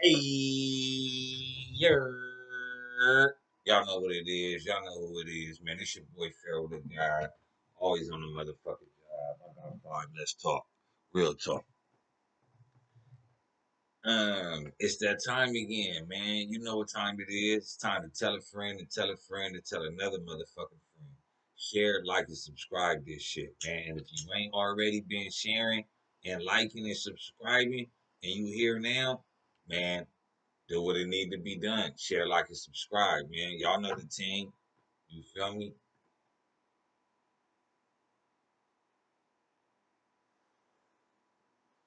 Hey, y'all know what it is. Y'all know who it is, man. It's your boy Pharaoh the guy. Always on the motherfucking job. I got a vibe. Let's talk. Real talk. It's that time again, man. You know what time it is. It's time to tell a friend to tell a friend to tell another motherfucking friend. Share, like, and subscribe this shit, man. And if you ain't already been sharing and liking and subscribing, and you here now, man, do what it need to be done. Share, like, and subscribe, man. Y'all know the team. You feel me?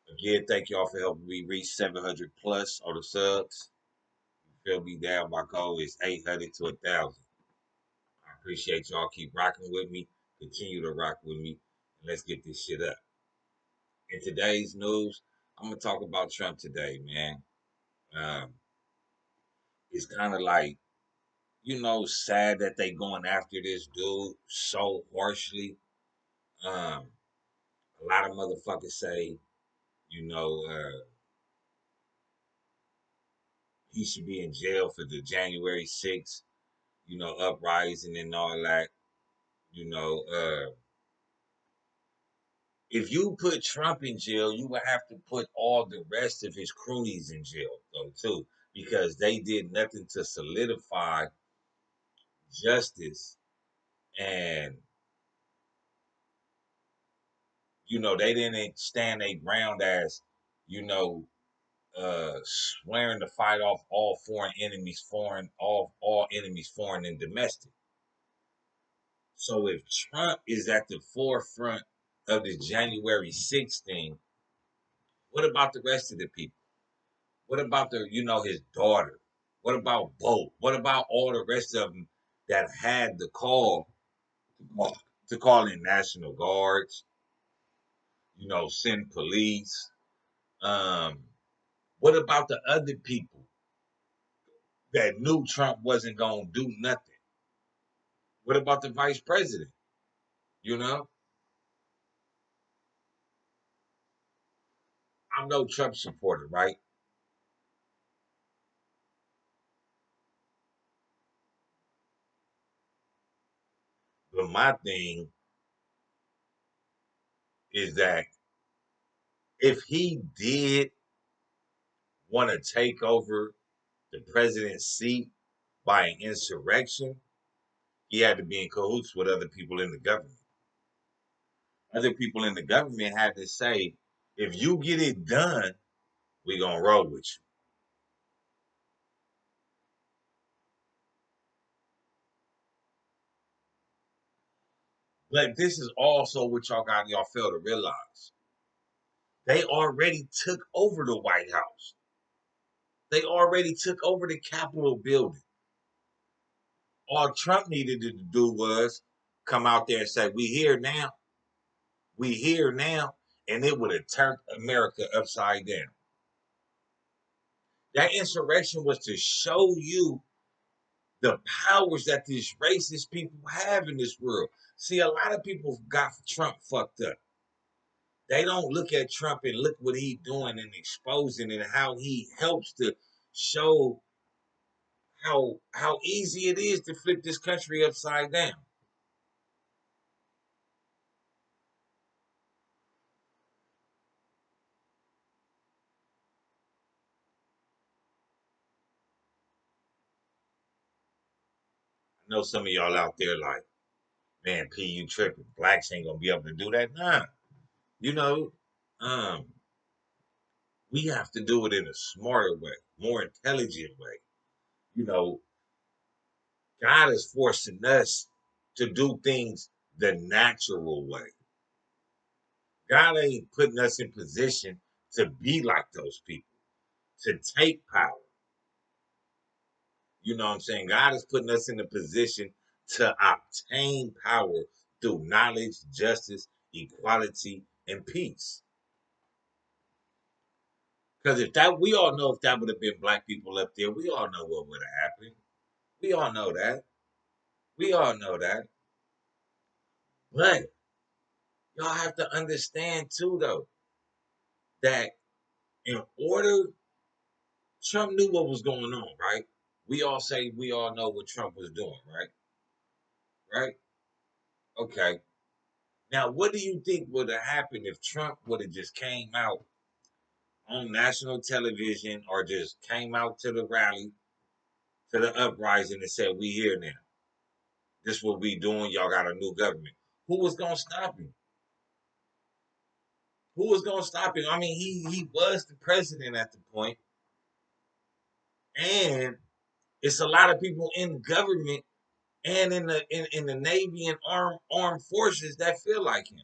Again, thank y'all for helping me reach 700 plus on the subs. You feel me? Down my goal is 800 to 1,000. I appreciate y'all. Keep rocking with me. Continue to rock with me. And let's get this shit up. In today's news, I'm gonna talk about Trump today, man. Um, it's kind of like, sad that they going after this dude so harshly. Um, a lot of motherfuckers say, you know, he should be in jail for the January 6th, uprising and all that. You know, if you put Trump in jail, you would have to put all the rest of his cronies in jail, though, too, because they did nothing to solidify justice. And, they didn't stand their ground as, you know, swearing to fight off all foreign enemies, all enemies, foreign and domestic. So if Trump is at the forefront of the January 6th thing, what about the rest of the people? What about his daughter? What about Bo? What about all the rest of them that had the call to call in National Guards, send police? Um, what about the other people that knew Trump wasn't going to do nothing? What about the vice president? You know, I'm no Trump supporter, right? But my thing is that if he did want to take over the president's seat by an insurrection, he had to be in cahoots with other people in the government. Other people in the government had to say, if you get it done, we're going to roll with you. But this is also what y'all fail to realize. They already took over the White House. They already took over the Capitol building. All Trump needed to do was come out there and say, we here now. We here now. And it would have turned America upside down. That insurrection was to show you the powers that these racist people have in this world. See, a lot of people got Trump fucked up. They don't look at Trump and look what he doing and exposing and how he helps to show how easy it is to flip this country upside down. I know some of y'all out there like, man, P, you tripping. Blacks ain't gonna be able to do that. Nah. You know, um, we have to do it in a smarter way, more intelligent way. You know, God is forcing us to do things the natural way. God ain't putting us in position to be like those people, to take power. You know what I'm saying? God is putting us in a position to obtain power through knowledge, justice, equality, and peace. Because if that, we all know if that would have been black people up there, we all know what would have happened. We all know that. We all know that. But y'all have to understand too, though, that in order Trump knew what was going on, right? We all say we all know what Trump was doing, right? Right? Okay. Now, what do you think would have happened if Trump would have just came out on national television or just came out to the rally, to the uprising and said, "We here now. This what we doing. Y'all got a new government." Who was gonna stop him? Who was gonna stop him? I mean, he was the president at the point, and it's a lot of people in government and in the Navy and armed forces that feel like him.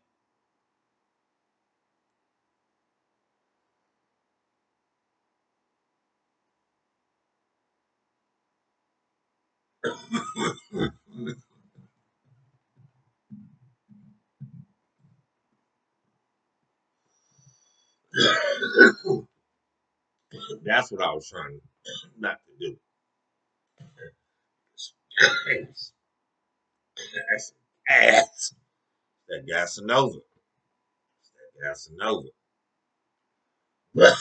That's what I was trying not to do. That's ass. That Gasanova. That Gasanova. But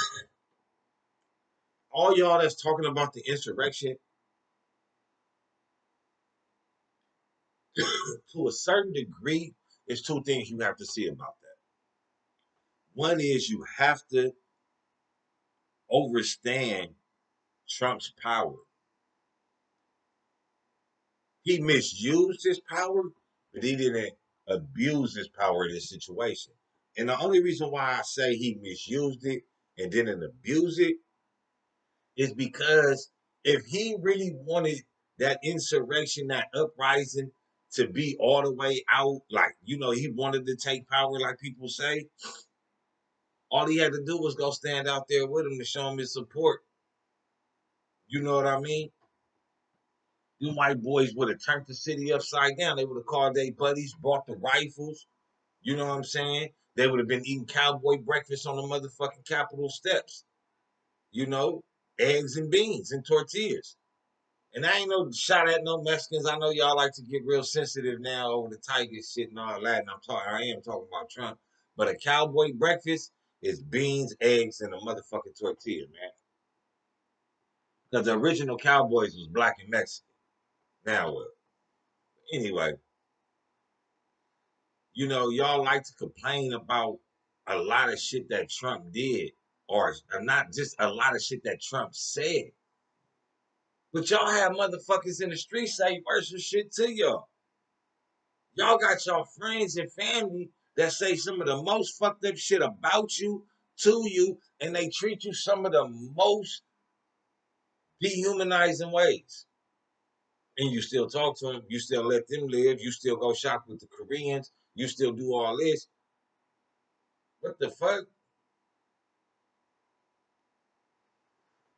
all y'all that's talking about the insurrection, to a certain degree, there's two things you have to see about that. One is you have to understand Trump's power. He misused his power, but he didn't abuse his power in this situation. And the only reason why I say he misused it and didn't abuse it is because if he really wanted that insurrection, that uprising to be all the way out, like, he wanted to take power, like people say, all he had to do was go stand out there with him to show him his support. You know what I mean? You white boys would have turned the city upside down. They would have called their buddies, brought the rifles. You know what I'm saying? They would have been eating cowboy breakfast on the motherfucking Capitol steps. You know, eggs and beans and tortillas. And I ain't no shot at no Mexicans. I know y'all like to get real sensitive now over the Tiger shit and all that. And I am talking about Trump. But a cowboy breakfast is beans, eggs, and a motherfucking tortilla, man. Because the original cowboys was black and Mexican. Now what? Anyway, y'all like to complain about a lot of shit that Trump did, or not just a lot of shit that Trump said. But y'all have motherfuckers in the street say versus shit to y'all. Y'all got y'all friends and family that say some of the most fucked up shit about you, to you, and they treat you some of the most dehumanizing ways. And you still talk to them, you still let them live, you still go shop with the Koreans, you still do all this. What the fuck?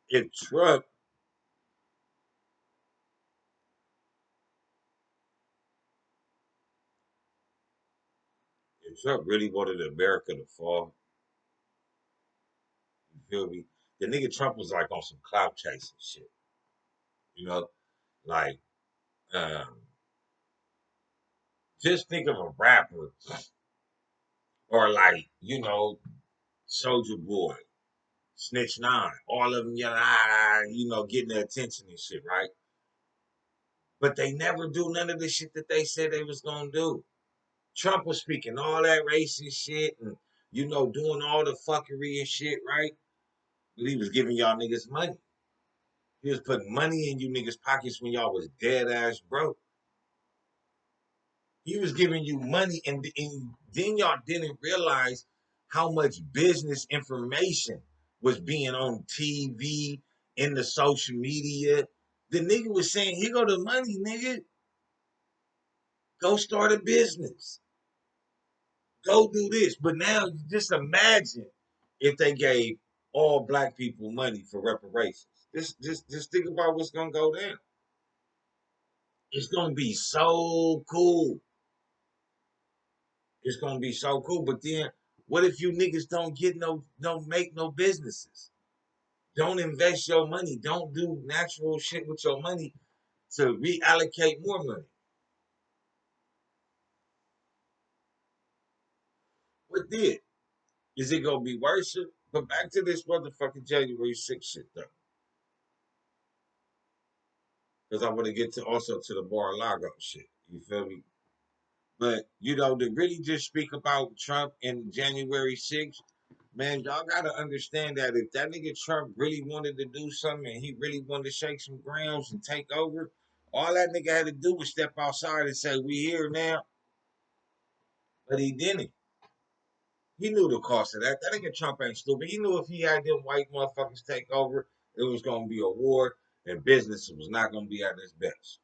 If Trump, if Trump really wanted America to fall, you feel me? The nigga Trump was like on some clout chasing shit. You know, like um, just think of a rapper or like, Soldier Boy, Snitch Nine, all of them yelling, getting their attention and shit, right? But they never do none of the shit that they said they was gonna do. Trump was speaking all that racist shit and doing all the fuckery and shit, right? But he was giving y'all niggas money. He was putting money in you niggas' pockets when y'all was dead ass broke. He was giving you money, and then y'all didn't realize how much business information was being on TV, in the social media. The nigga was saying, "Here go the money, nigga. Go start a business. Go do this." But now, just imagine if they gave all black people money for reparations. Just think about what's gonna go down. It's gonna be so cool. It's gonna be so cool. But then, what if you niggas don't get don't make no businesses? Don't invest your money. Don't do natural shit with your money to reallocate more money. What did? Is it gonna be worse? But back to this motherfucking January 6th shit though. because I want to get to also to the Mar-a-Lago shit. You feel me? But you know, to really just speak about Trump in January 6th, man, y'all gotta understand that if that nigga Trump really wanted to do something and he really wanted to shake some grounds and take over, all that nigga had to do was step outside and say, "We here now." But he didn't. He knew the cost of that. That nigga Trump ain't stupid. He knew if he had them white motherfuckers take over, it was gonna be a war and business was not gonna be at its best.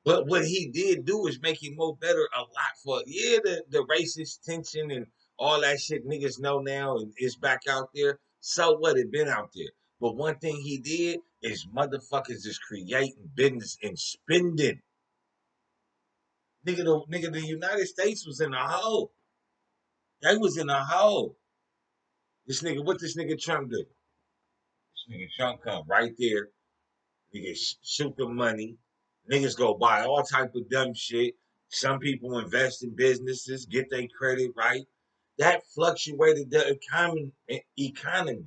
But what he did do is make it more better a lot for the racist tension and all that shit niggas know now and it's back out there. So what, it been out there. But one thing he did is motherfuckers is creating business and spending. The United States was in a hole. They was in a hole. What this nigga Trump do? This nigga Trump come right there. Niggas shoot the money. Niggas go buy all type of dumb shit. Some people invest in businesses, get their credit right. That fluctuated the economy.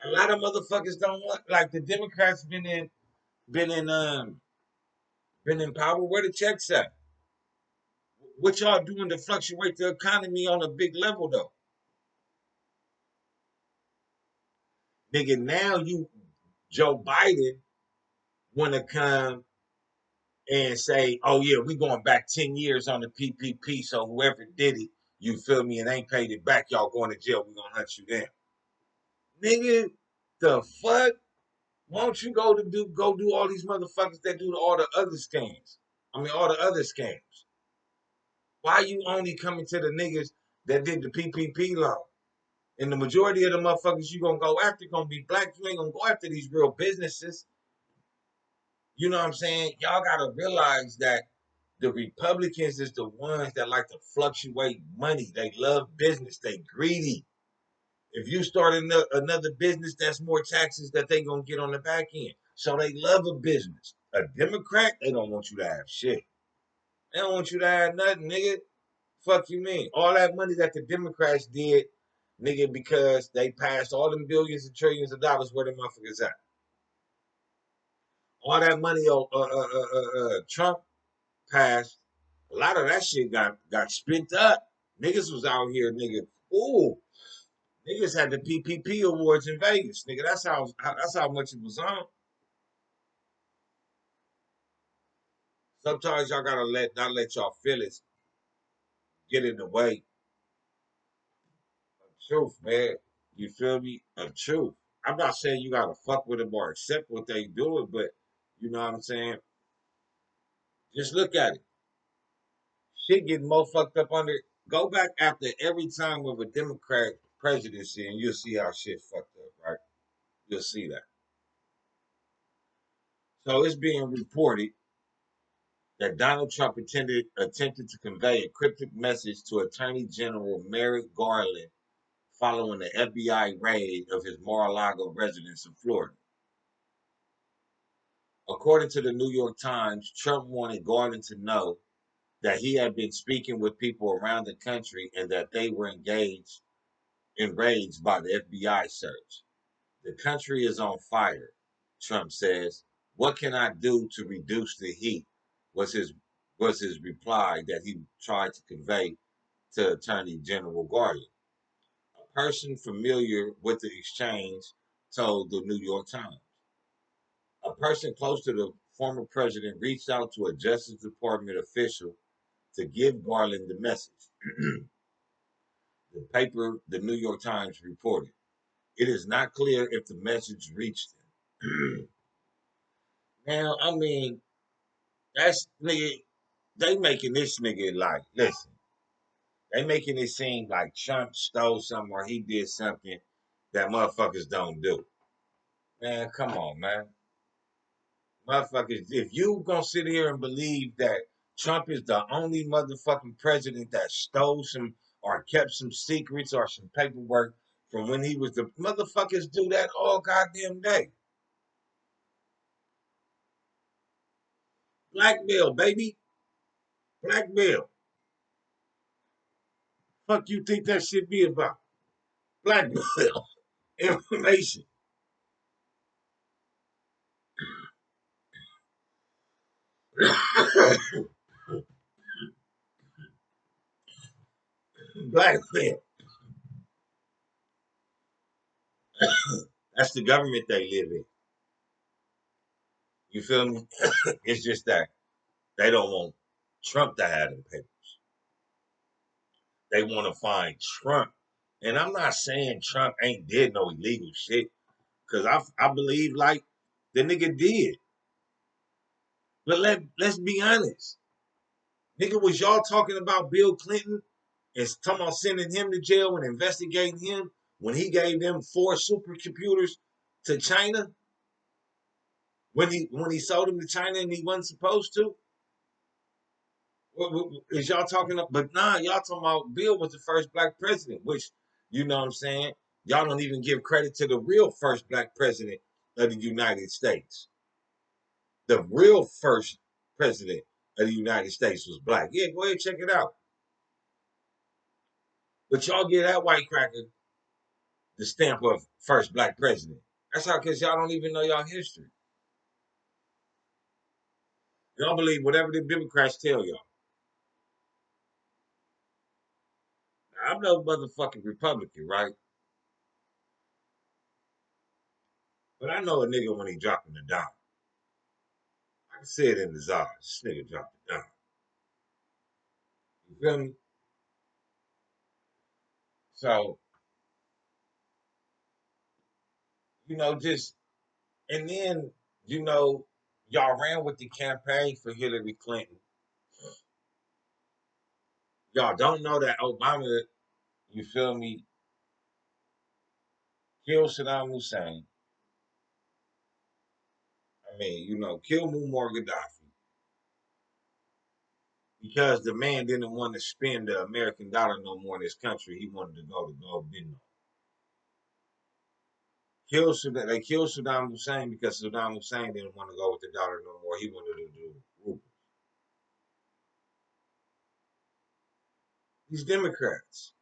A lot of motherfuckers don't want, like, the Democrats been in been in power. Where the checks at? What y'all doing to fluctuate the economy on a big level though? Nigga, now you Joe Biden wanna come and say, "Oh yeah, we going back 10 years on the PPP. So whoever did it, you feel me, and ain't paid it back, y'all going to jail. We gonna hunt you down, nigga." The fuck? Why don't you go do all these motherfuckers that do all the other scams? I mean, all the other scams. Why you only coming to the niggas that did the PPP loan? And the majority of the motherfuckers you gonna go after gonna be black. You ain't gonna go after these real businesses. You know what I'm saying? Y'all gotta realize that the Republicans is the ones that like to fluctuate money. They love business. They greedy. If you start another business, that's more taxes that they gonna get on the back end. So they love a business. A Democrat, they don't want you to have shit. They don't want you to have nothing, nigga. Fuck you mean? All that money that the Democrats did, nigga, because they passed all them billions and trillions of dollars, where the motherfuckers at? All that money Trump passed, a lot of that shit got spent up. Niggas was out here, nigga. Ooh, niggas had the PPP awards in Vegas, nigga. That's how much it was on. Sometimes y'all gotta not let y'all feelings get in the way of truth, man. You feel me? Of truth. I'm not saying you gotta fuck with them or accept what they doing, but you know what I'm saying. Just look at it. Shit getting more fucked up under. Go back after every time of a Democrat presidency, and you'll see how shit fucked up, right? You'll see that. So it's being reported that Donald Trump attempted to convey a cryptic message to Attorney General Merrick Garland following the FBI raid of his Mar-a-Lago residence in Florida. According to the New York Times, Trump wanted Garland to know that he had been speaking with people around the country and that they were enraged by the FBI search. "The country is on fire," Trump says. "What can I do to reduce the heat?" was his was his reply that he tried to convey to Attorney General Garland. A person familiar with the exchange told the New York Times. A person close to the former president reached out to a Justice Department official to give Garland the message. The New York Times reported. It is not clear if the message reached him. Now, I mean, that's nigga. They making this nigga like, listen. They making it seem like Trump stole something or he did something that motherfuckers don't do. Man, come on, man. Motherfuckers, if you gonna sit here and believe that Trump is the only motherfucking president that stole some or kept some secrets or some paperwork from when he was the motherfuckers do that all goddamn day. Blackmail, baby. Blackmail. Fuck you think that should be about? Blackmail. Information. Black men. That's the government they live in. You feel me? It's just that they don't want Trump to have them papers. They want to find Trump. And I'm not saying Trump ain't did no illegal shit, because I believe like the nigga did. But let's be honest. Nigga, was y'all talking about Bill Clinton and talking about sending him to jail and investigating him when he gave them 4 supercomputers to China? When he sold them to China and he wasn't supposed to? Is y'all talking about? But nah, y'all talking about Bill was the first black president, which, you know what I'm saying? Y'all don't even give credit to the real first black president of the United States. The real first president of the United States was black. Yeah, go ahead, check it out. But y'all give that white cracker the stamp of first black president. That's how, because y'all don't even know y'all history. Y'all believe whatever the Democrats tell y'all. Now, I'm no motherfucking Republican, right? But I know a nigga when he dropping the dime. I can see it in his eyes. This nigga dropped the dime. You feel me? So, just, and then, you know, y'all ran with the campaign for Hillary Clinton. Y'all don't know that Obama, you feel me, killed Saddam Hussein. I mean, kill Muammar Gaddafi because the man didn't want to spend the American dollar no more in his country. He wanted to go to Gold Dino. They killed Saddam Hussein because Saddam Hussein didn't want to go with the dollar no more. He wanted to do ruble. These Democrats.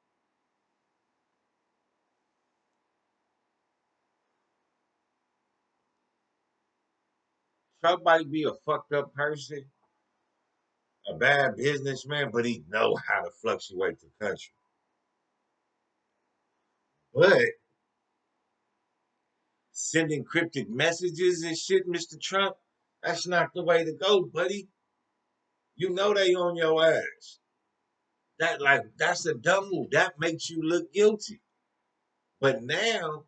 Trump might be a fucked up person, a bad businessman, but he know how to fluctuate the country. But sending cryptic messages and shit, Mr. Trump, that's not the way to go, buddy. You know they on your ass. That's a dumb move. That makes you look guilty. But now,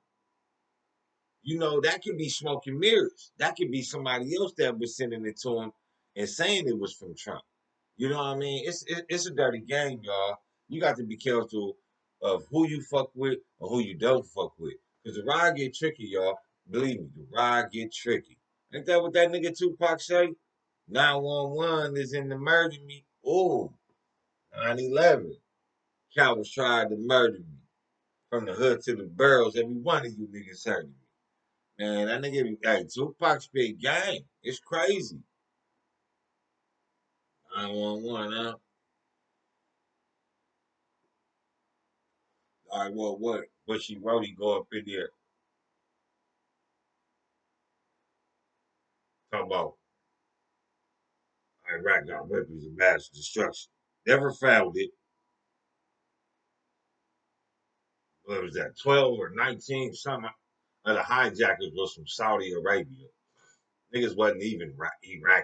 that can be smoke and mirrors. That could be somebody else that was sending it to him and saying it was from Trump. You know what I mean? It's a dirty game, y'all. You got to be careful of who you fuck with or who you don't fuck with. Because the ride get tricky, y'all. Believe me, the ride get tricky. Ain't that what that nigga Tupac say? 911 is in the murder me. Oh, 9/11. Cowards tried to murder me. From the hood to the boroughs, every one of you niggas heard me. Man, that nigga, hey, Tupac spit game. It's crazy. 911, huh? All right, well, what she wrote, he go up in there, talk about Iraq got weapons of mass destruction. Never found it. What was that, 12 or 19, something? Of the hijackers was from Saudi Arabia. Niggas wasn't even Iraqis.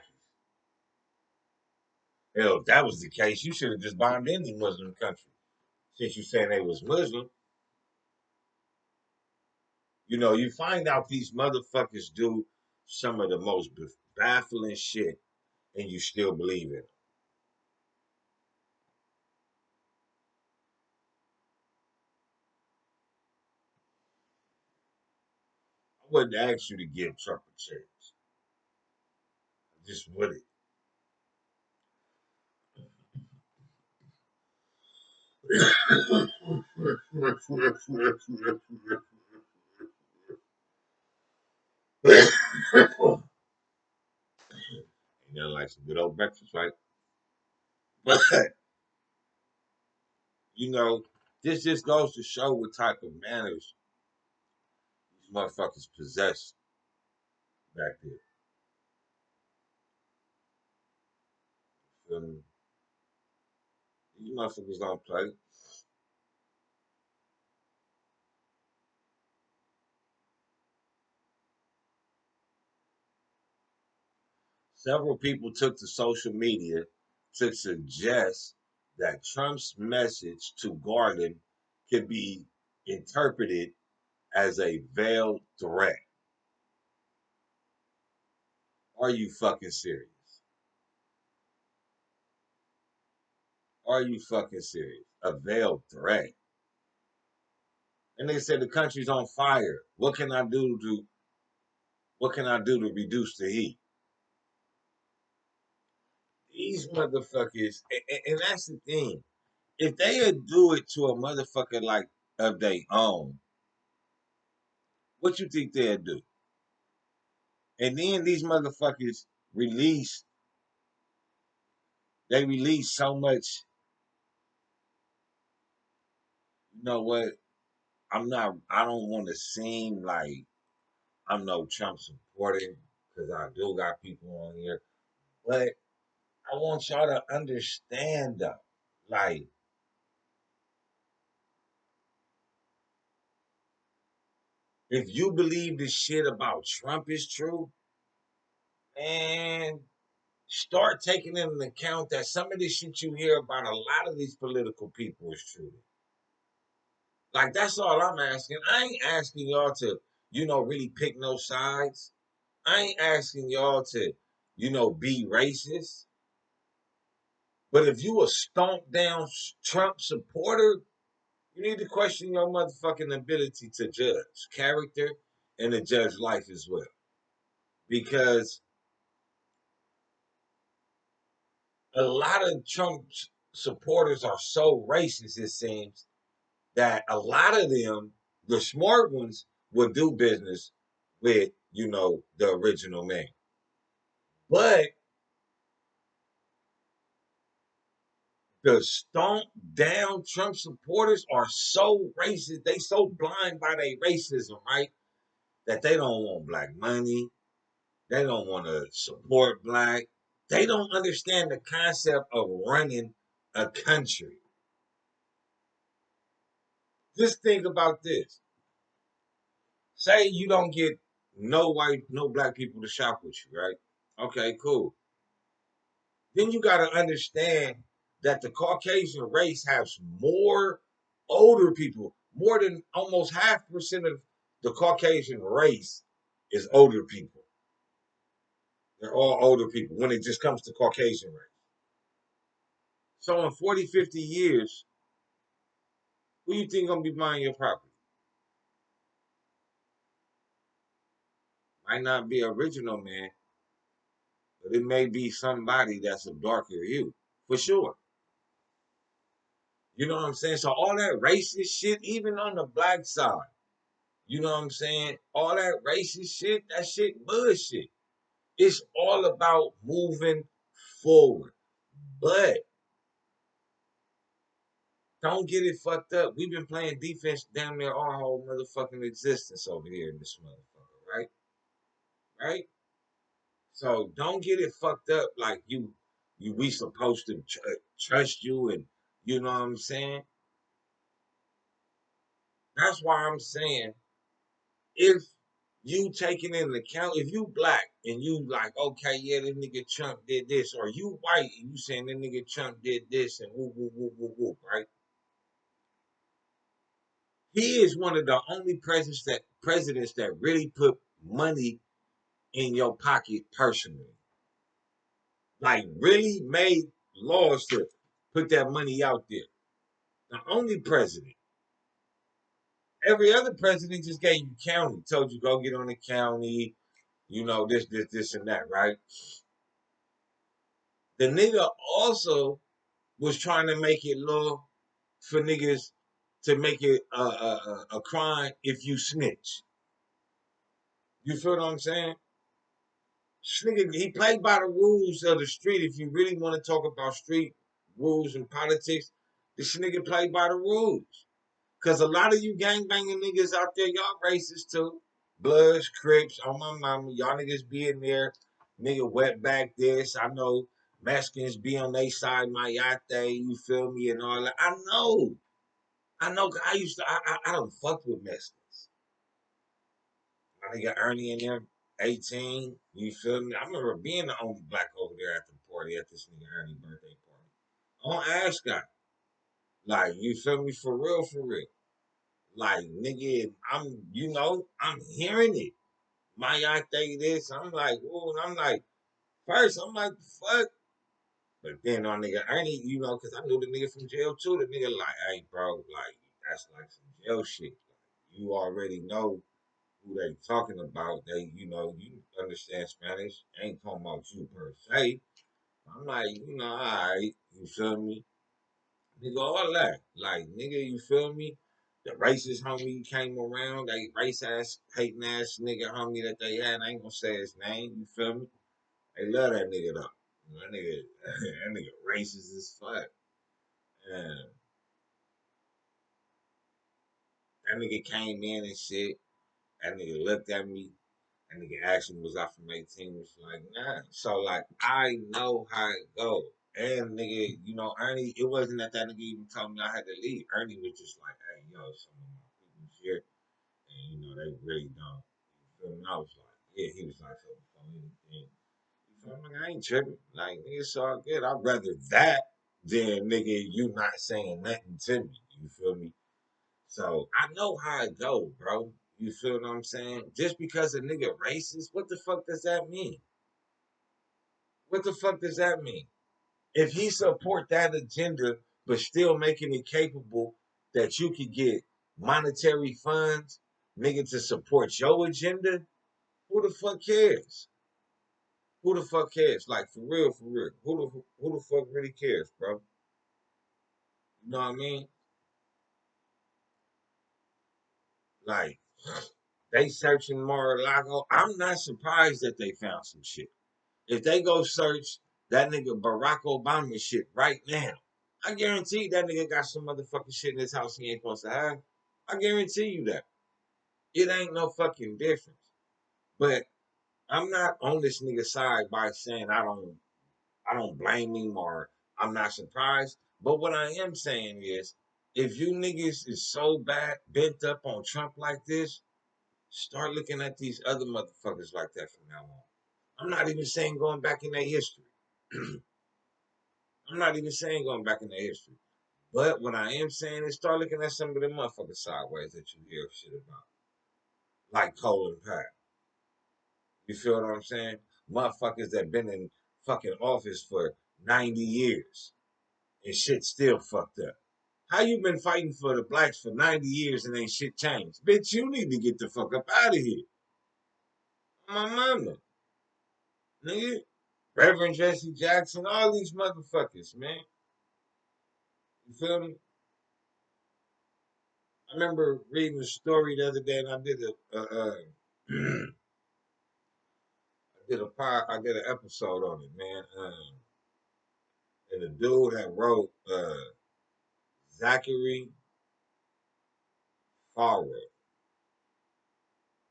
Hell, if that was the case, you should have just bombed any Muslim country. Since you saying they was Muslim, you find out these motherfuckers do some of the most baffling shit, and you still believe it. I wouldn't ask you to give Trump a chance. I just wouldn't. Ain't nothing like some good old breakfast, right? But you know, this just goes to show what type of manners these motherfuckers possess back there. And these motherfuckers don't play. Several people took to social media to suggest that Trump's message to Garland could be interpreted as a veiled threat. Are you fucking serious? Are you fucking serious? A veiled threat. And they said the country's on fire. What can I do to reduce the heat? These motherfuckers, and that's the thing. If they would do it to a motherfucker like of their own, what you think they'd do? And then these motherfuckers release, they release so much. You know what? I don't want to seem like I'm no Trump supporter because I do got people on here. But I want y'all to understand though. Like, if you believe this shit about Trump is true, man, start taking into account that some of this shit you hear about a lot of these political people is true. Like, that's all I'm asking. I ain't asking y'all to, really pick no sides. I ain't asking y'all to, be racist. But if you a stomp down Trump supporter, you need to question your motherfucking ability to judge character and to judge life as well. Because a lot of Trump's supporters are so racist, it seems, that a lot of them, the smart ones, will do business with, the original man. But the stomp down Trump supporters are so racist, they so blind by their racism, right? That they don't want black money. They don't want to support black. They don't understand the concept of running a country. Just think about this. Say you don't get no black people to shop with you, right? Okay, cool. Then you got to understand that the Caucasian race has more older people. More than almost half percent of the Caucasian race is older people. They're all older people when it just comes to Caucasian race. So in 40, 50 years, who you think gonna be buying your property? Might not be original man, but it may be somebody that's a darker hue, for sure. You know what I'm saying? So all that racist shit, even on the black side, you know what I'm saying? All that racist shit, that shit bullshit. It's all about moving forward. But don't get it fucked up. We've been playing defense damn near our whole motherfucking existence over here in this motherfucker, right? Right? So don't get it fucked up like we supposed to trust you and you know what I'm saying? That's why I'm saying if you taking into account, if you black and you like, okay, yeah, this nigga Trump did this, or you white and you saying that nigga Trump did this and whoop, whoop, whoop, whoop, whoop, right? He is one of the only presidents that really put money in your pocket personally. Like really made laws to put that money out there. The only president. Every other president just gave you county, told you go get on the county, this, and that, right? The nigga also was trying to make it law for niggas to make it a crime if you snitch. You feel what I'm saying? Nigga, he played by the rules of the street. If you really want to talk about street rules and politics, this nigga played by the rules. Cause a lot of you gangbanging niggas out there, y'all racist too. Bloods, Crips, on my mama, y'all niggas be in there, nigga wet back this. I know Mexicans be on their side, my yate, you feel me, and all that. I know. I know. I used to. I don't fuck with Mexicans. My nigga Ernie and them, 18. You feel me? I remember being the only black over there at the party at this nigga Ernie birthday party on Ascot. Like, you feel me? For real, for real. Like, nigga, I'm hearing it. My yate this. I'm like, ooh, and I'm like, first, I'm like, fuck. But then on nigga Ernie, cause I knew the nigga from jail too. The nigga like, hey, bro, like, that's like some jail shit. Like, you already know who they talking about. They, you understand Spanish. Ain't talking about you per se. I'm like, all right, you feel me? Nigga, all that. Like, nigga, you feel me? The racist homie came around, they race ass, hating ass nigga homie that they had. I ain't gonna say his name, you feel me? They love that nigga though. That nigga, that nigga racist as fuck. And that nigga came in and shit. That nigga looked at me. That nigga asked me, was I from 18? Was like, nah. So, like, I know how it go. And nigga, Ernie, it wasn't that nigga even told me I had to leave. Ernie was just like, hey, yo, some of my people's here. And, they really don't. You feel me? I was like, yeah, he was like, so before anything. You feel me? I ain't tripping. Like, nigga, it's all good. I'd rather that than, nigga, you not saying nothing to me. You feel me? So I know how it go, bro. You feel what I'm saying? Just because a nigga racist, what the fuck does that mean? What the fuck does that mean? If he support that agenda, but still making it capable that you could get monetary funds, nigga, to support your agenda, who the fuck cares? Who the fuck cares? Like, for real, for real. Who the fuck really cares, bro? You know what I mean? Like, they searching Mar-a-Lago. I'm not surprised that they found some shit. If they go search that nigga Barack Obama shit right now, I guarantee that nigga got some motherfucking shit in his house he ain't supposed to have. I guarantee you that. It ain't no fucking difference. But I'm not on this nigga side by saying I don't blame him or I'm not surprised. But what I am saying is, if you niggas is so bad bent up on Trump like this, start looking at these other motherfuckers like that from now on. I'm not even saying going back in their history. I'm not even saying going back in their history. But what I am saying is start looking at some of the motherfuckers sideways that you hear shit about. Like Colin Powell. You feel what I'm saying? Motherfuckers that been in fucking office for 90 years and shit still fucked up. How you been fighting for the blacks for 90 years and ain't shit changed? Bitch, you need to get the fuck up out of here. My mama. Nigga. Reverend Jesse Jackson, all these motherfuckers, man. You feel me? I remember reading a story the other day, and I did I did an episode on it, man. And the dude that wrote Zachary Faira,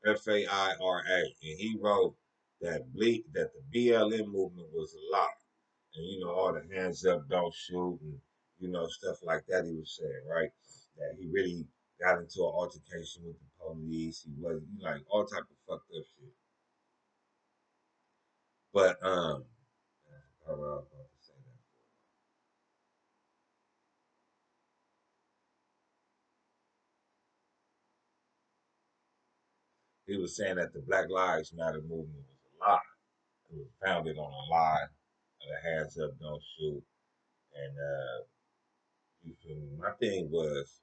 Faira, and he wrote that the BLM movement was a lie, and all the hands up, don't shoot, and stuff like that. He was saying, right, that he really got into an altercation with the police. He was like all type of fucked up shit. But I was about to say that. He was saying that the Black Lives Matter movement was a lie. It was founded on a lie. The hands up, don't shoot. And you feel me? My thing was,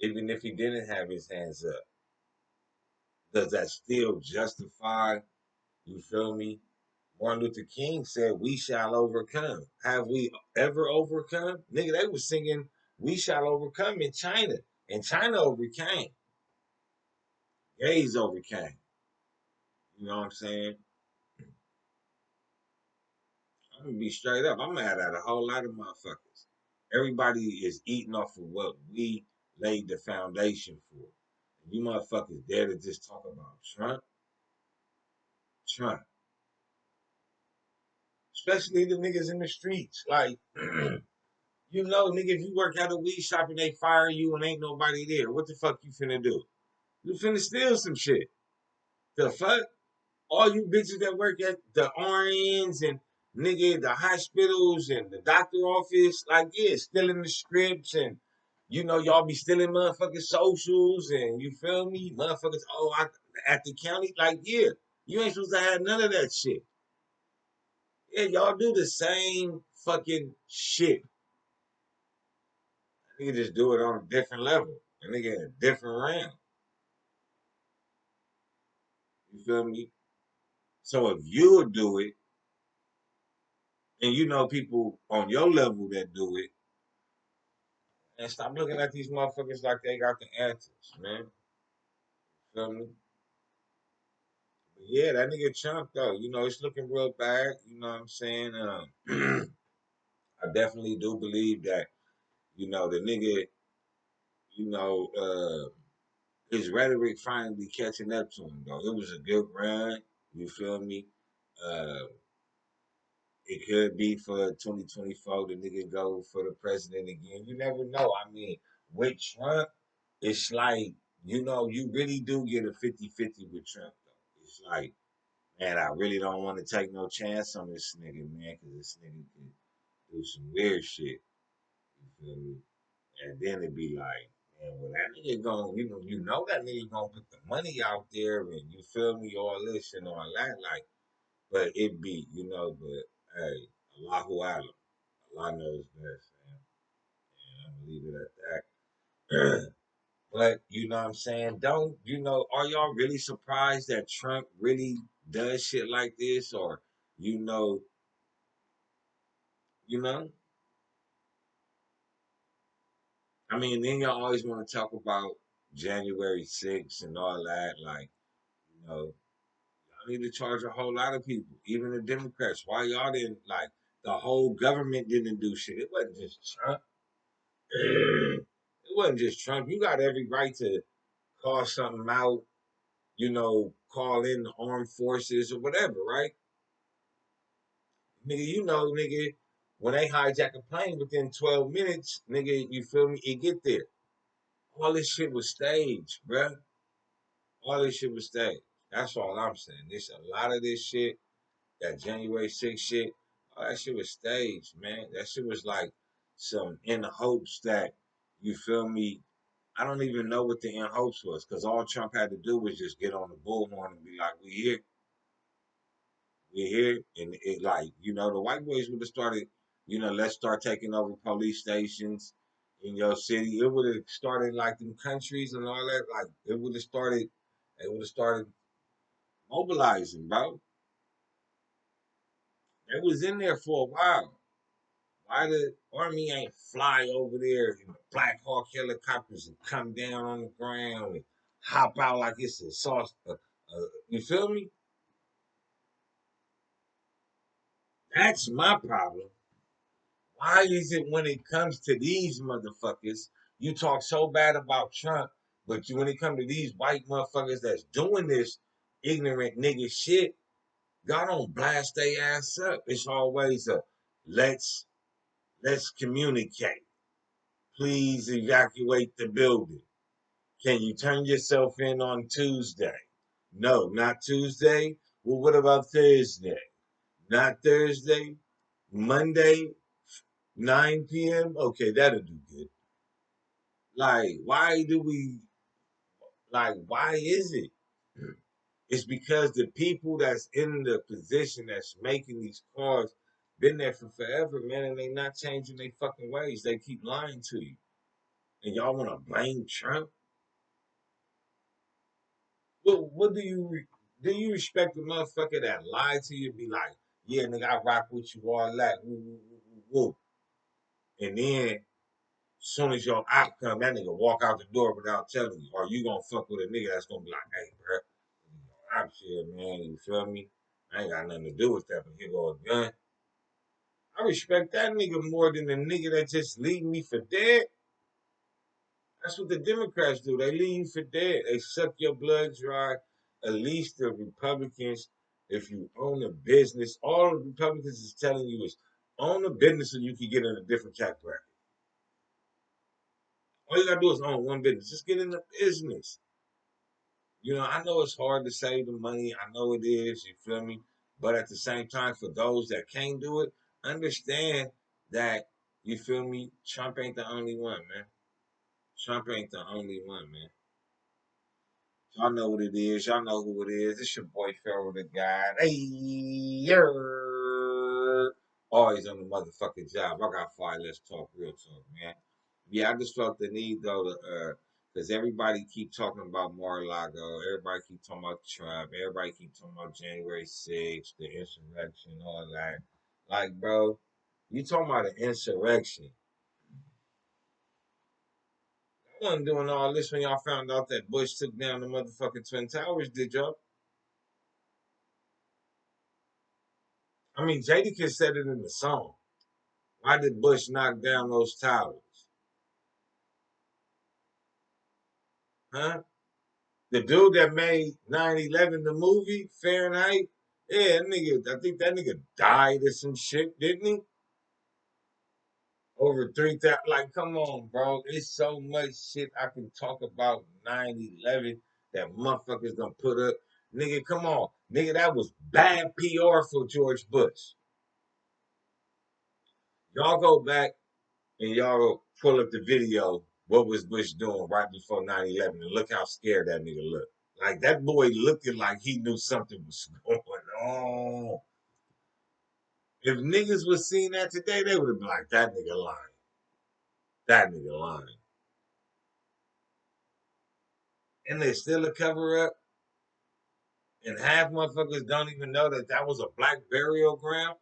even if he didn't have his hands up, does that still justify? You feel me? Martin Luther King said, "We shall overcome." Have we ever overcome? Nigga, they was singing, "We shall overcome" in China, and China overcame. Gays overcame. You know what I'm saying? I'm gonna be straight up. I'm mad at a whole lot of motherfuckers. Everybody is eating off of what we laid the foundation for. You motherfuckers dare to just talk about Trump? Trump. especially the niggas in the streets. Like, nigga, if you work at a weed shop and they fire you and ain't nobody there, what the fuck you finna do? You finna steal some shit. The fuck? All you bitches that work at the RNs and nigga the hospitals and the doctor office, like yeah, stealing the scripts and y'all be stealing motherfucking socials and you feel me, motherfuckers. Oh, at the county, like yeah, you ain't supposed to have none of that shit. Yeah, y'all do the same fucking shit. Nigga just do it on a different level. A nigga in a different realm. You feel me? So if you would do it, and you know people on your level that do it, and stop looking at these motherfuckers like they got the answers, man. Feel me? But yeah, that nigga Trump though, it's looking real bad. You know what I'm saying? I definitely do believe that, the nigga, you know, uh, his rhetoric finally catching up to him though. It was a good run. You feel me? Uh, it could be for 2024 the nigga go for the president again. You never know. I mean, with Trump, it's like, you really do get a 50-50 with Trump though. It's like, man, I really don't want to take no chance on this nigga, man, because this nigga can do some weird shit. You feel me? And then it'd be like, man, well, that nigga going, that nigga gonna put the money out there, and you feel me, all this and all that, like, but it be, but hey, Allahu Alam, Allah knows best, man. And I'm gonna leave it at that. But you know what I'm saying? Don't are y'all really surprised that Trump really does shit like this? Or you know, you know? I mean, then y'all always want to talk about January 6th and all that, like, y'all need to charge a whole lot of people, even the Democrats. Why y'all didn't the whole government didn't do shit? It wasn't just Trump. It wasn't just Trump. You got every right to call something out, call in the armed forces or whatever, right? Nigga, nigga, when they hijack a plane within 12 minutes, nigga, you feel me? It get there. All this shit was staged, bruh. All this shit was staged. That's all I'm saying. There's a lot of this shit, that January 6th shit, all that shit was staged, man. That shit was like some in hopes that, you feel me? I don't even know what the in hopes was, because all Trump had to do was just get on the bullhorn and be like, we here, and it like, the white boys would have started, let's start taking over police stations in your city. It would have started like them countries and all that. Like they would have started mobilizing, bro. They was in there for a while. Why the army ain't fly over there in the Black Hawk helicopters and come down on the ground and hop out like it's a sauce? You feel me? That's my problem. Why is it when it comes to these motherfuckers, you talk so bad about Trump, but when it comes to these white motherfuckers that's doing this ignorant nigga shit, y'all don't blast their ass up. It's always a let's let's communicate. Please evacuate the building. Can you turn yourself in on Tuesday? No, not Tuesday. Well, what about Thursday? Not Thursday. Monday, 9 p.m. Okay, that'll do good. Like, why do we why is it? It's because the people that's in the position that's making these cars been there for forever, man, and they not changing their fucking ways. They keep lying to you. And y'all wanna blame Trump? What do you respect the motherfucker that lied to you? Be like, yeah, nigga, I rock with you all that. Woo, woo, woo, woo, woo. And then soon as your op come, that nigga walk out the door without telling you. Or you gonna fuck with a nigga that's gonna be like, hey, bro, I'm here, man. You feel me? I ain't got nothing to do with that, but here go a gun. I respect that nigga more than the nigga that just leave me for dead. That's what the Democrats do. They leave you for dead. They suck your blood dry. At least the Republicans, If you own a business, all the Republicans is telling you is own a business so you can get in a different tax bracket. All you gotta do is own one business. Just get in the business. You know, I know it's hard to save the money. I know it is, you feel me? But at the same time, for those that can't do it, understand that, you feel me? Trump ain't the only one, man. Trump ain't the only one, man. Y'all know what it is. Y'all know who it is. It's your boy Pharaoh the God. Hey, always on the motherfucking job. I got five. Let's talk real talk, man. Yeah, I just felt the need though to, because everybody keep talking about Mar-a-Lago. Everybody keep talking about Trump. Everybody keep talking about January 6th, the insurrection, all that. Like, bro, you talking about an insurrection? I wasn't doing all this when y'all found out that Bush took down the motherfucking Twin Towers, did y'all? I mean, Jadakiss said it in the song. Why did Bush knock down those towers? Huh? The dude that made 9/11 the movie, Fahrenheit, yeah, that nigga, I think that nigga died or some shit, didn't he? Over 3,000. Like, come on, bro. It's so much shit I can talk about 9/11 that motherfuckers gonna put up. Nigga, come on. Nigga, that was bad PR for George Bush. Y'all go back and y'all pull up the video. What was Bush doing right before 9/11? And look how scared that nigga looked. Like that boy looking like he knew something was going on. If niggas was seeing that today, they would have been like, that nigga lying. That nigga lying. And they still a cover up. And half motherfuckers don't even know that that was a black burial ground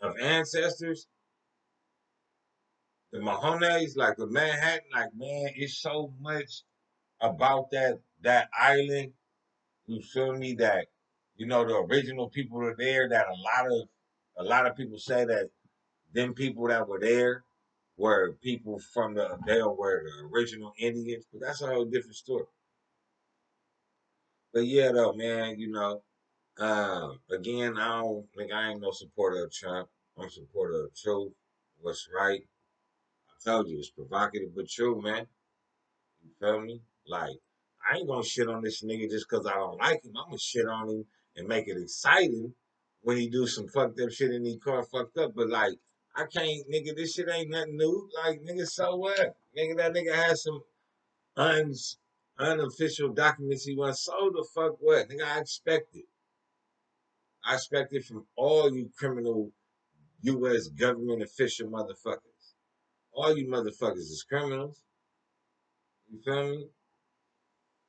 of ancestors. The Mahones, like the Manhattan, like man, it's so much about that island. You feel me? That the original people are there. That a lot of people say that them people that were there were people from they were the original Indians, but that's a whole different story. But yeah, though, man, again, I don't think I ain't no supporter of Trump. I'm a supporter of truth, what's right. I told you it's provocative but true, man. You feel me? Like, I ain't gonna shit on this nigga just cause I don't like him. I'm gonna shit on him and make it exciting when he do some fucked up shit and he car fucked up. But like, I can't, nigga, this shit ain't nothing new. Like, nigga, so what? Nigga, that nigga has some un- unofficial documents he wants. So the fuck what? Nigga, I expect it. I expect it from all you criminal U.S. government official motherfuckers. All you motherfuckers is criminals. You feel me?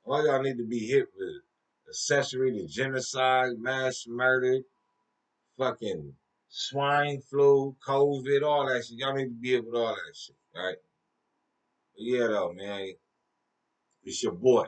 All y'all need to be hit with accessory to genocide, mass murder, fucking swine flu, COVID, all that shit. Y'all need to be hit with all that shit, right? But yeah, though, man, it's your boy.